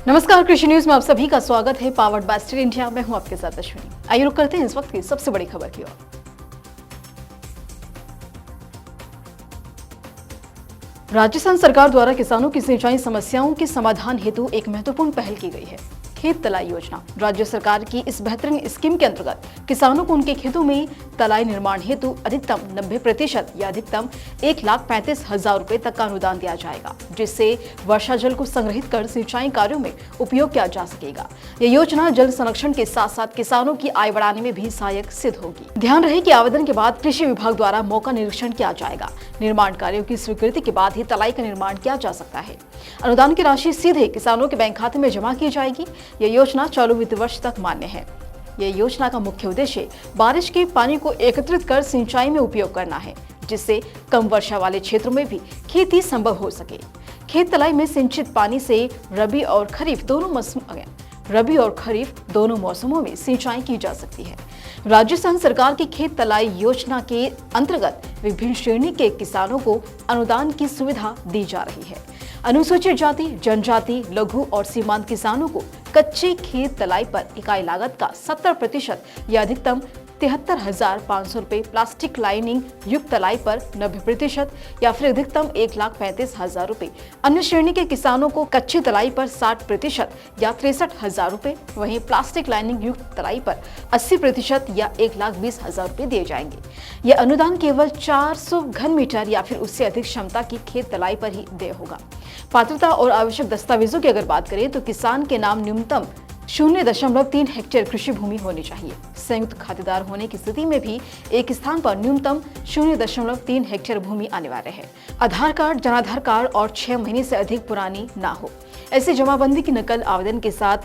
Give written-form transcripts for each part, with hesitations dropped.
नमस्कार, कृषि न्यूज में आप सभी का स्वागत है। पावर्ड बाय स्टील इंडिया, मैं हूं आपके साथ अश्विनी। आइए रुक करते हैं इस वक्त की सबसे बड़ी खबर की ओर। राजस्थान सरकार द्वारा किसानों की सिंचाई समस्याओं के समाधान हेतु एक महत्वपूर्ण पहल की गई है, खेत तलाई योजना। राज्य सरकार की इस बेहतरीन स्कीम के अंतर्गत किसानों को उनके खेतों में तलाई निर्माण हेतु अधिकतम 90% या अधिकतम 1,35,000 रुपए तक का अनुदान दिया जाएगा, जिससे वर्षा जल को संग्रहित कर सिंचाई कार्यों में उपयोग किया जा सकेगा। यह योजना जल संरक्षण के साथ साथ किसानों की आय बढ़ाने में भी सहायक सिद्ध होगी। ध्यान रहे कि आवेदन के बाद कृषि विभाग द्वारा मौका निरीक्षण किया जाएगा। निर्माण कार्यों की स्वीकृति के बाद ही तलाई का निर्माण किया जा सकता है। अनुदान की राशि सीधे किसानों के बैंक खाते में जमा की जाएगी। यह योजना चालू वित्त वर्ष तक मान्य है। यह योजना का मुख्य उद्देश्य बारिश के पानी को एकत्रित कर सिंचाई में उपयोग करना है, जिससे कम वर्षा वाले क्षेत्रों में भी खेती संभव हो सके। खेत तलाई में सिंचित पानी से रबी और खरीफ दोनों मौसमों में सिंचाई की जा सकती है। राजस्थान सरकार की खेत तलाई योजना के अंतर्गत विभिन्न श्रेणी के किसानों को अनुदान की सुविधा दी जा रही है। अनुसूचित जाति, जनजाति, लघु और सीमांत किसानों को कच्चे खेत तलाई पर इकाई लागत का 70% या अधिकतम 73,500 रुपए, प्लास्टिक लाइनिंग युक्त तलाई पर 90% या फिर अधिकतम 1,35,000 रुपए। अन्य श्रेणी के किसानों को कच्ची तलाई पर 60% या 63,000 रुपए, वहीं प्लास्टिक लाइनिंग युक्त तलाई पर 80% या 1,20,000 रुपए दिए जाएंगे। यह अनुदान केवल 400 घन मीटर या फिर उससे अधिक क्षमता की खेत तलाई पर ही देय होगा। पात्रता और आवश्यक दस्तावेजों की अगर बात करें तो किसान के नाम न्यूनतम 0.3 हेक्टेयर कृषि भूमि होनी चाहिए। संयुक्त खातेदार होने की स्थिति में भी एक स्थान पर न्यूनतम 0.3 हेक्टेयर भूमि अनिवार्य है। आधार कार्ड, जनाधार कार्ड और 6 महीने से अधिक पुरानी ना हो। ऐसी जमाबंदी की नकल आवेदन के साथ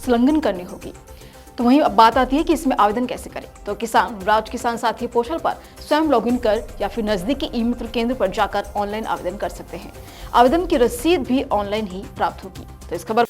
संलग्न करनी होगी। तो वहीं अब बात आती है कि इसमें आवेदन कैसे करें। तो किसान राज किसान साथी पोर्टल पर स्वयं लॉगिन कर या फिर नजदीकी ई मित्र केंद्र पर जाकर ऑनलाइन आवेदन कर सकते हैं। आवेदन की रसीद भी ऑनलाइन ही प्राप्त होगी। तो इस खबर